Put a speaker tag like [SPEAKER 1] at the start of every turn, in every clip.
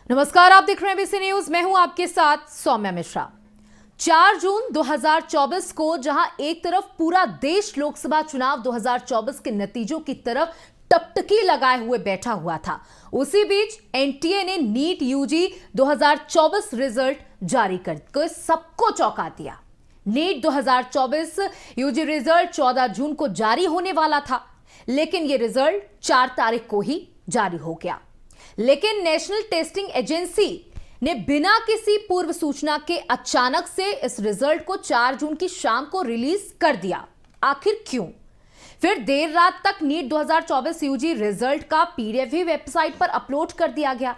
[SPEAKER 1] नमस्कार, आप देख रहे हैं एबीसी न्यूज। मैं हूं आपके साथ सौम्या मिश्रा। 4 जून 2024 को जहां एक तरफ पूरा देश लोकसभा चुनाव 2024 के नतीजों की तरफ टकटकी लगाए हुए बैठा हुआ था, उसी बीच एनटीए ने नीट यूजी 2024 रिजल्ट जारी कर सबको चौंका दिया। नीट 2024 यूजी रिजल्ट 14 जून को जारी होने वाला था, लेकिन यह रिजल्ट 4 तारीख को ही जारी हो गया। लेकिन नेशनल टेस्टिंग एजेंसी ने बिना किसी पूर्व सूचना के अचानक से इस रिजल्ट को 4 जून की शाम को रिलीज कर दिया। आखिर क्यों? फिर देर रात तक नीट 2024 यूजी रिजल्ट का पीडीएफ भी वेबसाइट पर अपलोड कर दिया गया।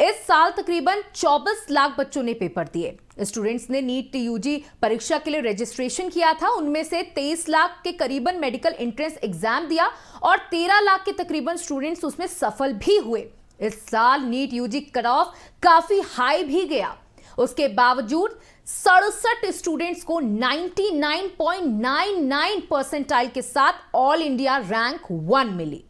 [SPEAKER 1] इस साल तकरीबन 24 लाख बच्चों ने पेपर दिए। स्टूडेंट्स ने नीट यूजी परीक्षा के लिए रजिस्ट्रेशन किया था। उनमें से 23 लाख के करीबन मेडिकल एंट्रेंस एग्जाम दिया और 13 लाख के तकरीबन स्टूडेंट्स उसमें सफल भी हुए। इस साल नीट यूजी कट ऑफ काफी हाई भी गया। उसके बावजूद 67 स्टूडेंट्स को 99.99 परसेंटाइल के साथ ऑल इंडिया रैंक 1 मिली।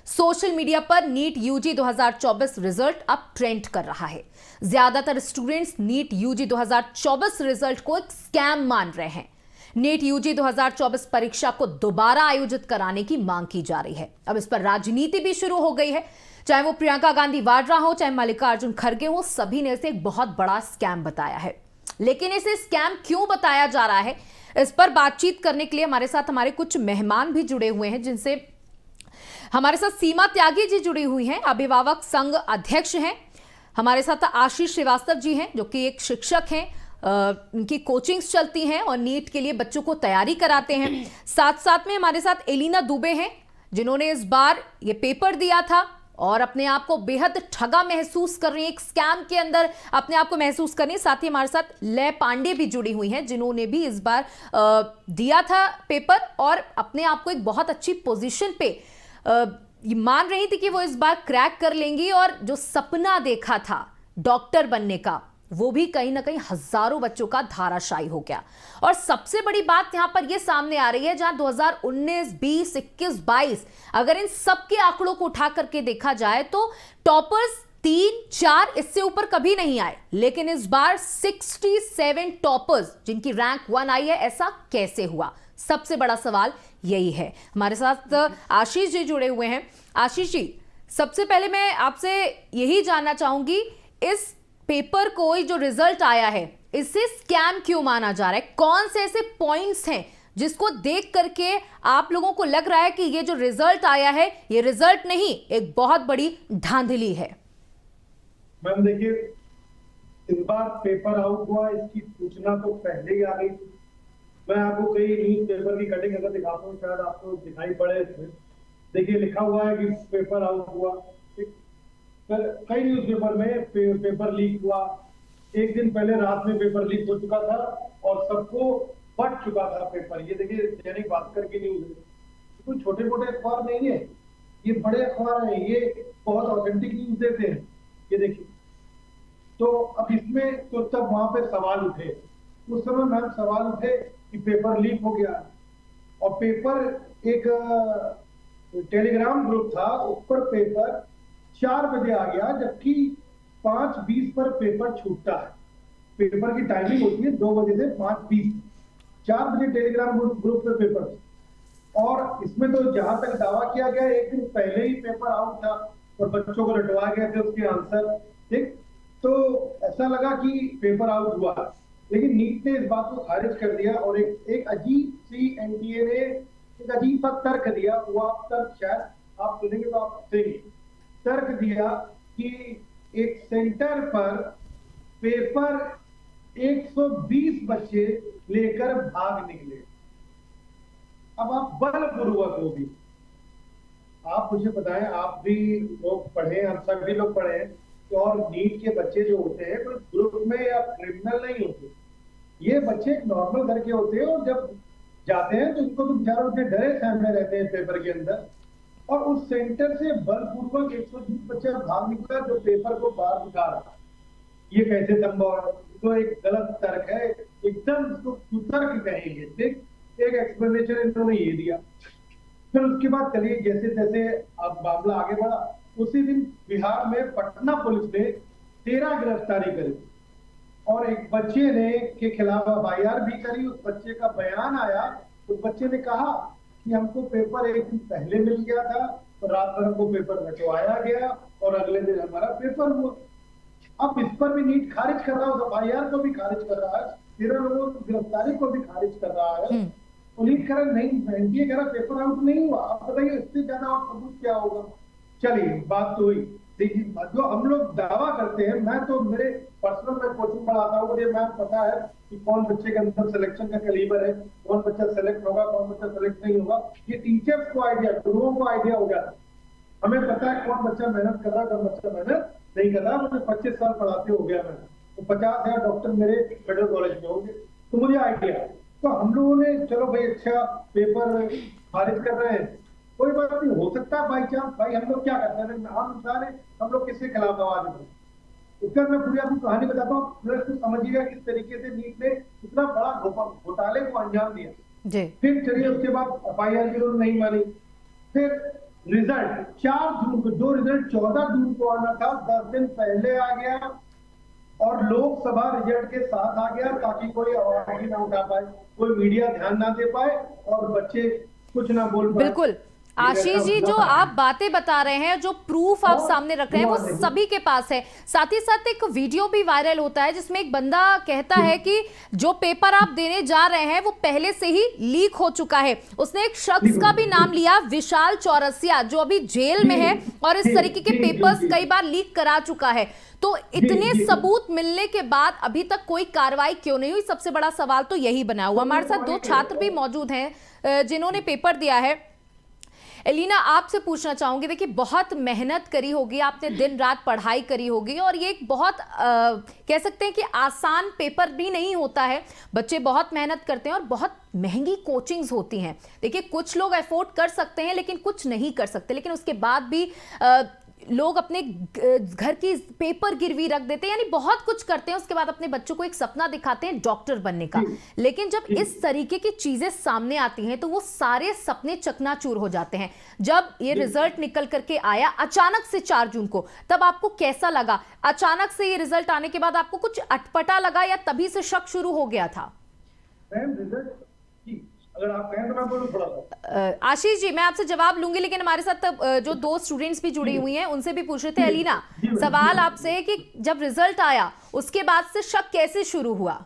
[SPEAKER 1] सोशल मीडिया पर नीट यूजी 2024 रिजल्ट अब ट्रेंड कर रहा है। ज्यादातर स्टूडेंट्स नीट यूजी 2024 रिजल्ट को एक स्कैम मान रहे हैं। नीट यूजी 2024 परीक्षा को दोबारा आयोजित कराने की मांग की जा रही है। अब इस पर राजनीति भी शुरू हो गई है। चाहे वो प्रियंका गांधी वाड्रा हो, चाहे मल्लिकार्जुन खड़गे हो, सभी ने इसे एक बहुत बड़ा स्कैम बताया है। लेकिन इसे स्कैम क्यों बताया जा रहा है, इस पर बातचीत करने के लिए हमारे साथ हमारे कुछ मेहमान भी जुड़े हुए हैं, जिनसे हमारे साथ सीमा त्यागी जी जुड़ी हुई हैं, अभिभावक संघ अध्यक्ष हैं। हमारे साथ आशीष श्रीवास्तव जी हैं, जो कि एक शिक्षक हैं। उनकी कोचिंग्स चलती हैं और नीट के लिए बच्चों को तैयारी कराते हैं। साथ साथ में हमारे साथ एलिना दुबे हैं, जिन्होंने इस बार ये पेपर दिया था और अपने आप को बेहद ठगा महसूस कर रही है, एक स्कैम के अंदर अपने आप को महसूस कर रही है। साथ ही हमारे साथ लय पांडे भी जुड़ी हुई हैं, जिन्होंने भी इस बार दिया था पेपर और अपने आप को एक बहुत अच्छी पोजीशन पे ये मान रही थी कि वो इस बार क्रैक कर लेंगी और जो सपना देखा था डॉक्टर बनने का, वो भी कहीं ना कहीं हजारों बच्चों का धाराशायी हो गया। और सबसे बड़ी बात यहां पर यह सामने आ रही है, जहां 2019, 20, 21, 22 अगर इन सबके आंकड़ों को उठा करके देखा जाए तो टॉपर्स 3, 4 इससे ऊपर कभी नहीं आए। लेकिन इस बार 67 टॉपर्स जिनकी रैंक 1 आई है, ऐसा कैसे हुआ? सबसे बड़ा सवाल यही है। हमारे साथ आशीष जी जुड़े हुए हैं। आशीष जी, सबसे पहले मैं आपसे यही जानना चाहूंगी, इस पेपर को जो रिजल्ट आया है, इसे स्कैम क्यों माना जा रहा है? कौन से ऐसे पॉइंट्स हैं जिसको देख करके आप लोगों को लग रहा है कि ये जो रिजल्ट आया है, ये रिजल्ट नहीं, एक बहुत बड़ी धांधली है?
[SPEAKER 2] मैम देखिए, इस बार पेपर आउट हुआ, इसकी सूचना तो पहले ही आ गई थी। मैं आपको कई न्यूज पेपर की कटिंग अगर दिखाता हूँ, शायद आपको दिखाई पड़े इसमें। देखिए, लिखा हुआ है कि पेपर आउट हुआ। कई न्यूज पेपर में पेपर लीक हुआ। एक दिन पहले रात में पेपर लीक हो चुका था और सबको फट चुका था पेपर। ये देखिए, दैनिक भास्कर की न्यूज है। कोई छोटे मोटे अखबार नहीं है, ये बड़े अखबार हैं, ये बहुत ऑथेंटिक न्यूज देते हैं। ये देखिए, तो अब इसमें तो तब वहां पे सवाल उठे, उस समय मैम सवाल उठे कि पेपर लीक हो गया। और पेपर एक टेलीग्राम ग्रुप था, उस पर पेपर 4 बजे आ गया, जबकि 5:20 पर पेपर छूटता है। पेपर की टाइमिंग होती है 2 बजे से 5:20। 4 बजे टेलीग्राम ग्रुप पे पेपर। और इसमें तो जहां तक दावा किया गया, एक दिन पहले ही पेपर आउट था और बच्चों को रटवा गए थे उसके आंसर। ठीक, तो ऐसा लगा कि पेपर आउट हुआ, लेकिन नीट ने इस बात को खारिज कर दिया और एक अजीब सी एनटीए ने एक अजीब सा तर्क दिया। वो आप तर्क शायद आप सुनेंगे तो आप हंसेंगे। तर्क दिया कि एक सेंटर पर पेपर 120 बच्चे लेकर भाग निकले। अब आप बलपूर्वक होगी, आप मुझे बताएं, आप भी लोग पढ़े, हम सभी लोग पढ़े हैं, तो और नीट के बच्चे जो होते हैं कोई ग्रुप में या क्रिमिनल नहीं होते। ये बच्चे नॉर्मल घर के होते हैं और जब जाते हैं तो इनको तो बेचारों से डरे सहमे रहते हैं पेपर के अंदर। और उस सेंटर से बलपूर्वक 120 बच्चे भाग निकला जो पेपर को बाहर उठा रहा। ये कैसे संभव है? तो एक गलत तर्क है, एकदम इसको कुतर्क कहेंगे। ठीक, एक एक्सप्लेनेशन इन्होंने ये दिया। फिर उसके बाद चलिए, जैसे जैसे अब मामला आगे बढ़ा, उसी दिन बिहार में पटना पुलिस ने 13 गिरफ्तारी करी और एक बच्चे ने के खिलाफ FIR भी करी। उस बच्चे का बयान आया, उस बच्चे ने कहा कि हमको पेपर एक दिन पहले मिल गया था तो रात भर हमको पेपर रखवाया गया और अगले दिन हमारा पेपर हुआ। अब इस पर भी नीट खारिज कर रहा है, उस FIR को भी खारिज कर रहा है, 13 लोगों की गिरफ्तारी को भी खारिज कर रहा है। तो नीट कह रहा नहीं, एनटीए कह रहा पेपर आउट नहीं हुआ। आप बताइए इससे ज्यादा और सबूत क्या होगा? चलिए बात तो हुई। देखिए जो हम लोग दावा करते हैं, मैं तो मेरे पर्सनल में कोचिंग पढ़ाता हूँ, मुझे मैम पता है कि कौन बच्चे के अंदर सिलेक्शन का कैलिबर है, कौन बच्चा सेलेक्ट होगा, कौन बच्चा सेलेक्ट नहीं होगा। ये टीचर्स को आइडिया, गुरुओं को आइडिया हो जाता है। हमें पता है कौन बच्चा मेहनत कर रहा है, कौन बच्चा मेहनत नहीं कर रहा। मुझे 25 साल पढ़ाते हो गया मैंने, तो 50,000 डॉक्टर मेरे फेडरल कॉलेज में होंगे, तो मुझे आइडिया है। तो हम लोगों ने चलो भाई अच्छा पेपर खारिज कर रहे हैं, कोई बात नहीं, हो सकता है बाई चांस। भाई हम लोग क्या करते हैं, आम इंसान है, हम लोग किसके खिलाफ आवाज उठाते। उसका मैं पूरी आपको कहानी बताता हूँ, तो समझिएगा किस तरीके से नीट ने इतना बड़ा घोटाले को अंजाम दिया। फिर चलिए उसके बाद FIR की उन्होंने नहीं मानी। फिर रिजल्ट 4 जून को, जो रिजल्ट 14 जून को आना था, 10 दिन पहले आ गया और लोकसभा रिजल्ट के साथ आ गया, ताकि कोई आवाज ही ना उठा पाए, कोई मीडिया ध्यान ना दे पाए और बच्चे कुछ ना बोल पाए।
[SPEAKER 1] बिल्कुल आशीष जी, जो आप बातें बता रहे हैं, जो प्रूफ आप सामने रख रहे हैं, वो सभी के पास है। साथ ही साथ एक वीडियो भी वायरल होता है जिसमें एक बंदा कहता है कि जो पेपर आप देने जा रहे हैं वो पहले से ही लीक हो चुका है। उसने एक शख्स का भी नाम लिया, विशाल चौरसिया, जो अभी जेल में है और इस तरीके के पेपर्स कई बार लीक करा चुका है। तो इतने सबूत मिलने के बाद अभी तक कोई कार्रवाई क्यों नहीं हुई? सबसे बड़ा सवाल तो यही बना हुआ। हमारे साथ 2 छात्र भी मौजूद हैं जिन्होंने पेपर दिया है। एलिना, आपसे पूछना चाहूंगी, देखिए बहुत मेहनत करी होगी आपने, दिन रात पढ़ाई करी होगी, और ये एक बहुत कह सकते हैं कि आसान पेपर भी नहीं होता है। बच्चे बहुत मेहनत करते हैं और बहुत महंगी कोचिंग्स होती हैं। देखिए कुछ लोग अफोर्ड कर सकते हैं लेकिन कुछ नहीं कर सकते, लेकिन उसके बाद भी लोग अपने घर की पेपर गिरवी रख देते हैं, यानी बहुत कुछ करते हैं। उसके बाद अपने बच्चों को एक सपना दिखाते हैं डॉक्टर बनने का, लेकिन जब इस तरीके की चीजें सामने आती हैं तो वो सारे सपने चकनाचूर हो जाते हैं। जब ये रिजल्ट निकल करके आया अचानक से 4 जून को, तब आपको कैसा लगा? अचानक से ये रिजल्ट आने के बाद आपको कुछ अटपटा लगा या तभी से शक शुरू हो गया था?
[SPEAKER 2] अगर आप कहें तो मैं बोलूं थोड़ा सा।
[SPEAKER 1] आशीष जी, मैं आपसे जवाब लूंगी, लेकिन हमारे साथ जो 2 स्टूडेंट्स भी जुड़ी हुई हैं उनसे भी पूछ रहे थे। एलिना, सवाल आपसे है कि जब रिजल्ट आया उसके बाद से शक कैसे शुरू हुआ?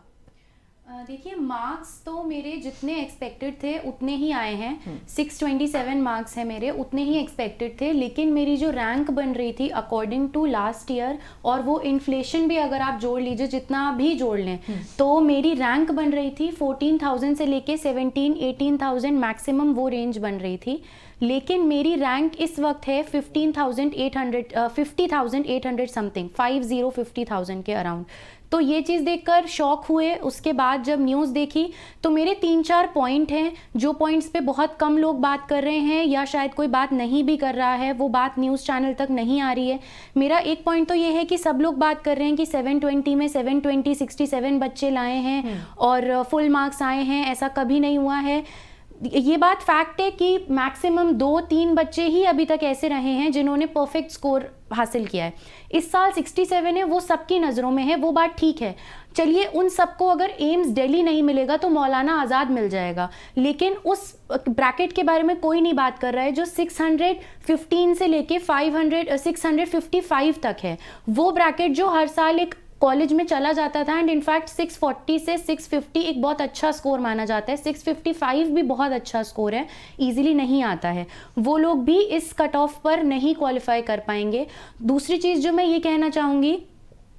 [SPEAKER 3] देखिए मार्क्स तो मेरे जितने एक्सपेक्टेड थे उतने ही आए हैं। 627 मार्क्स है मेरे, उतने ही एक्सपेक्टेड थे। लेकिन मेरी जो रैंक बन रही थी अकॉर्डिंग टू लास्ट ईयर, और वो इन्फ्लेशन भी अगर आप जोड़ लीजिए, जितना भी जोड़ लें, तो मेरी रैंक बन रही थी 14,000 से लेके 17-18,000 मैक्सिमम, वो रेंज बन रही थी। लेकिन मेरी रैंक इस वक्त है 50,800 समथिंग, 50,000 के अराउंड। तो ये चीज़ देखकर शॉक हुए। उसके बाद जब न्यूज़ देखी तो मेरे 3-4 पॉइंट हैं, जो पॉइंट्स पे बहुत कम लोग बात कर रहे हैं या शायद कोई बात नहीं भी कर रहा है, वो बात न्यूज़ चैनल तक नहीं आ रही है। मेरा एक पॉइंट तो ये है कि सब लोग बात कर रहे हैं कि 720 में 767 बच्चे लाए हैं और फुल मार्क्स आए हैं, ऐसा कभी नहीं हुआ है। ये बात फैक्ट है कि मैक्सिमम 2-3 बच्चे ही अभी तक ऐसे रहे हैं जिन्होंने परफेक्ट स्कोर हासिल किया है। इस साल 67 है, वो सबकी नज़रों में है, वो बात ठीक है। चलिए उन सबको अगर एम्स दिल्ली नहीं मिलेगा तो मौलाना आज़ाद मिल जाएगा, लेकिन उस ब्रैकेट के बारे में कोई नहीं बात कर रहा है जो 615 से लेके 655 तक है। वो ब्रैकेट जो हर साल एक कॉलेज में चला जाता था, एंड इनफैक्ट 640 से 650 एक बहुत अच्छा स्कोर माना जाता है। 655 भी बहुत अच्छा स्कोर है, इजीली नहीं आता है। वो लोग भी इस कट ऑफ पर नहीं क्वालिफाई कर पाएंगे। दूसरी चीज़ जो मैं ये कहना चाहूँगी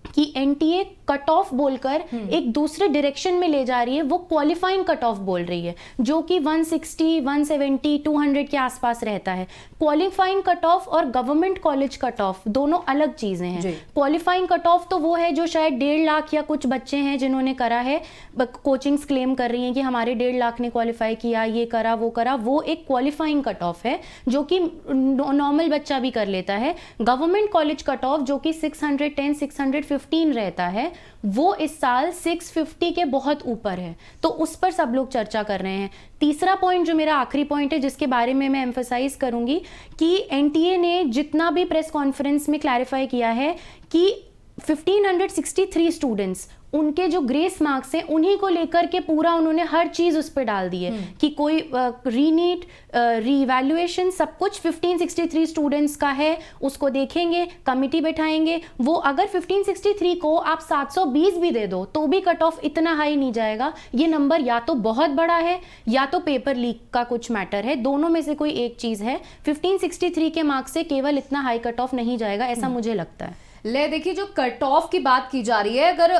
[SPEAKER 3] कि एनटीए कट ऑफ बोलकर एक दूसरे डायरेक्शन में ले जा रही है। वो क्वालिफाइंग कट ऑफ बोल रही है जो कि 160, 170, 200 के आसपास रहता है। क्वालिफाइंग कट ऑफ और गवर्नमेंट कॉलेज कट ऑफ दोनों अलग चीज़ें हैं। क्वालिफाइंग कट ऑफ तो वो है जो शायद 1.5 लाख या कुछ बच्चे हैं जिन्होंने करा है, कोचिंग्स क्लेम कर रही हैं कि हमारे 1.5 लाख ने क्वालिफाई किया, ये करा वो करा। वो एक क्वालिफाइंग कट ऑफ है जो कि नॉर्मल बच्चा भी कर लेता है। गवर्नमेंट कॉलेज कट ऑफ जो कि 610, 615 रहता है, वो इस साल 650 के बहुत ऊपर है। तो उस पर सब लोग चर्चा कर रहे हैं। तीसरा पॉइंट जो मेरा आखिरी पॉइंट है जिसके बारे में मैं एम्फसाइज करूंगी कि एनटीए ने जितना भी प्रेस कॉन्फ्रेंस में क्लैरिफाई किया है कि 1563 स्टूडेंट्स, उनके जो ग्रेस मार्क्स हैं उन्हीं को लेकर के पूरा उन्होंने हर चीज उस पर डाल दी है कि कोई रीनीट रीवैल्यूएशन सब कुछ 1563 स्टूडेंट्स का है, उसको देखेंगे, कमिटी बैठाएंगे। वो अगर 1563 को आप 720 भी दे दो तो भी कट ऑफ इतना हाई नहीं जाएगा। ये नंबर या तो बहुत बड़ा है या तो पेपर लीक का कुछ मैटर है, दोनों में से कोई एक चीज है। 1563 के मार्क्स से केवल इतना हाई कट ऑफ नहीं जाएगा, ऐसा मुझे लगता है।
[SPEAKER 1] ले देखिए, जो कट ऑफ की बात की जा रही है, अगर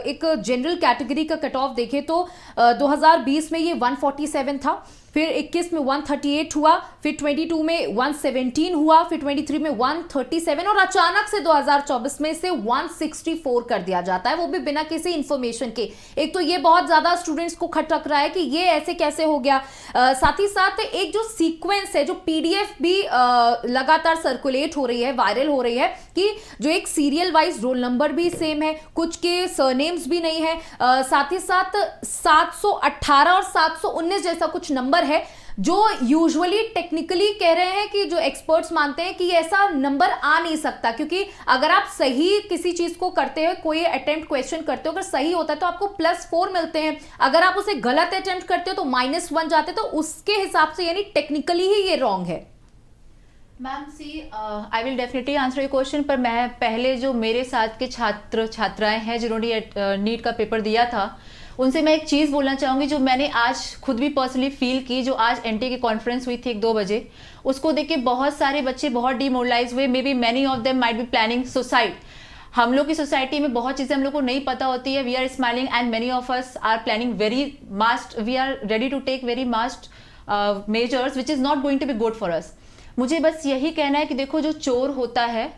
[SPEAKER 1] एक जनरल कैटेगरी का कट ऑफ देखें तो 2020 में ये 147 था, फिर 21 में 138 हुआ, फिर 22 में 117 हुआ, फिर 23 में 137 और अचानक से 2024 में इसे 164 कर दिया जाता है, वो भी बिना किसी इंफॉर्मेशन के। एक तो ये बहुत ज्यादा स्टूडेंट्स को खटक रहा है कि ये ऐसे कैसे हो गया। साथ ही साथ एक जो सीक्वेंस है, जो पीडीएफ भी लगातार सर्कुलेट हो रही है, वायरल हो रही है, कि जो एक सीरियल वाइज रोल नंबर भी सेम है, कुछ के सरनेम्स भी नहीं है, साथ ही साथ 718 और 719 जैसा कुछ नंबर है, जो यूजुअली टेक्निकली कह रहे हैं कि जो एक्सपर्ट्स मानते हैं कि ऐसा नंबर आ नहीं सकता, क्योंकि अगर आप सही किसी चीज को करते हो, कोई अटेम्प्ट क्वेश्चन करते हो, अगर सही होता है तो आपको +4 मिलते हैं, अगर आप उसे गलत अटेम्प्ट करते हो तो -1 जाते, तो उसके हिसाब से यानी टेक्निकली ही ये रॉन्ग है।
[SPEAKER 4] Ma'am see, I will definitely answer your question, पर मैं पहले जो मेरे साथ के छात्र छात्राएं हैं जिन्होंने नीट का पेपर दिया था, उनसे मैं एक चीज़ बोलना चाहूँगी जो मैंने आज खुद भी पर्सनली फील की। जो आज एनटीए की कॉन्फ्रेंस हुई थी 1-2 बजे, उसको देख के बहुत सारे बच्चे बहुत डिमोरलाइज हुए। May be many of them might be planning suicide. हम लोग की सोसाइटी में बहुत चीज़ें हम लोग को नहीं पता होती है। We are smiling and many of us are planning very most, we are ready to take very most measures which is not going to be good for us. मुझे बस यही कहना है कि देखो, जो चोर होता है,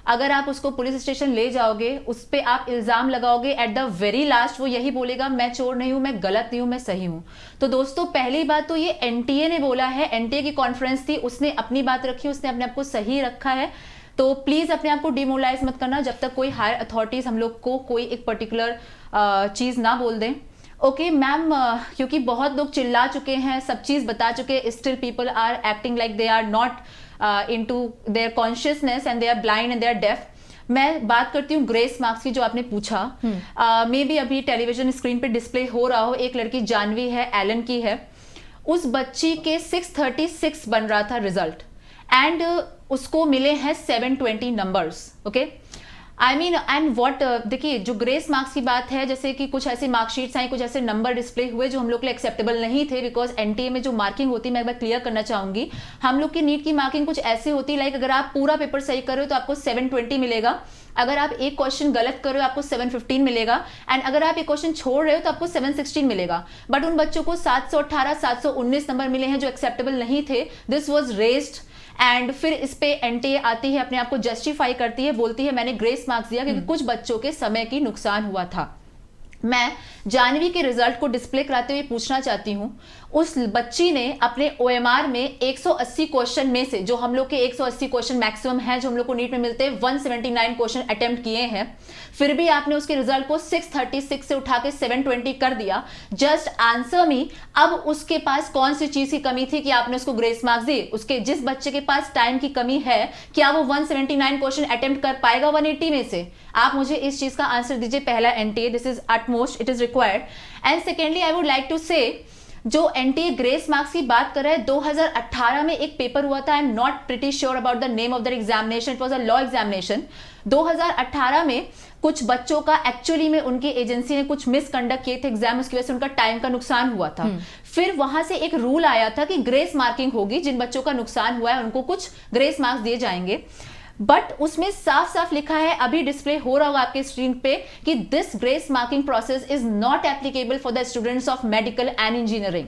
[SPEAKER 4] अगर आप उसको पुलिस स्टेशन ले जाओगे, उस पर आप इल्ज़ाम लगाओगे, एट द वेरी लास्ट वो यही बोलेगा, मैं चोर नहीं हूँ, मैं गलत नहीं हूँ, मैं सही हूँ। तो दोस्तों, पहली बात तो ये एनटीए ने बोला है, एनटीए की कॉन्फ्रेंस थी, उसने अपनी बात रखी, उसने अपने आप को सही रखा है। तो प्लीज़ अपने आप को डिमोरलाइज मत करना जब तक कोई हायर अथॉरिटीज़ हम लोग को कोई एक पर्टिकुलर चीज़ ना बोल दें। ओके मैम, क्योंकि बहुत लोग चिल्ला चुके हैं, सब चीज़ बता चुके हैं, still people are acting like they are not into their consciousness and they are blind and they are deaf। मैं बात करती हूँ ग्रेस मार्क्स की, जो आपने पूछा। मे बी अभी टेलीविजन स्क्रीन पे डिस्प्ले हो रहा हो, एक लड़की जानवी है, एलन की है, उस बच्ची के 636 बन रहा था रिजल्ट, एंड उसको मिले हैं 720 numbers. Okay, I mean and what, देखिए, जो ग्रेस मार्क्स की बात है, जैसे कि कुछ ऐसी मार्कशीट्स आई, कुछ ऐसे नंबर डिस्प्ले हुए जो हम लोग के लिए एक्सेप्टेबल नहीं थे, बिकॉज एनटीए में जो मार्किंग होती है, मैं एक बार क्लियर करना चाहूंगी, हम लोग की नीट की मार्किंग कुछ ऐसी होती है, लाइक अगर आप पूरा पेपर सही कर रहे हो तो आपको 720 मिलेगा, अगर आप एक क्वेश्चन गलत कर रहे हो आपको 715 मिलेगा, एंड अगर आप एक क्वेश्चन छोड़ रहे हो तो आपको 716 मिलेगा। बट उन बच्चों को 718, 719 नंबर मिले हैं जो एक्सेप्टेबल नहीं थे। दिस वॉज रेज्ड एंड फिर इस पे एनटीए आती है, अपने आप को जस्टिफाई करती है, बोलती है मैंने ग्रेस मार्क्स दिया क्योंकि कुछ बच्चों के समय की नुकसान हुआ था। मैं जानवी के रिजल्ट को डिस्प्ले कराते हुए पूछना चाहती हूं, उस बच्ची ने अपने ओएमआर में 180 क्वेश्चन में से, जो हम लोग के 180 क्वेश्चन मैक्सिमम है जो हम लोग को नीट में मिलते हैं, 179 क्वेश्चन अटेम्प्ट किए हैं, फिर भी आपने उसके रिजल्ट को 636 से उठा के 720 कर दिया। जस्ट आंसर मी, अब उसके पास कौन सी चीज की कमी थी कि आपने उसको ग्रेस मार्क्स दी? उसके जिस बच्चे के पास टाइम की कमी है, क्या वो 179 क्वेश्चन अटेम्प्ट कर पाएगा 180 में से? आप मुझे इस चीज का आंसर दीजिए। पहला NTA, this is utmost, it is required. And secondly I would like to say, जो एनटीए ग्रेस मार्क्स की बात कर रहा है, 2018 में एक पेपर हुआ था, I am not pretty sure about the name of that examination, it was a law examination. 2018 में कुछ बच्चों का एक्चुअली में उनकी एजेंसी ने कुछ मिसकंडक्ट किए थे एग्जाम, उसकी वजह से उनका टाइम का नुकसान हुआ था। फिर वहां से एक रूल आया था कि ग्रेस मार्किंग होगी, जिन बच्चों का नुकसान हुआ है उनको कुछ ग्रेस मार्क्स दिए जाएंगे। बट उसमें साफ साफ लिखा है, अभी डिस्प्ले हो रहा होगा आपके स्क्रीन पे, कि this grace marking process is not applicable for the students of medical and engineering.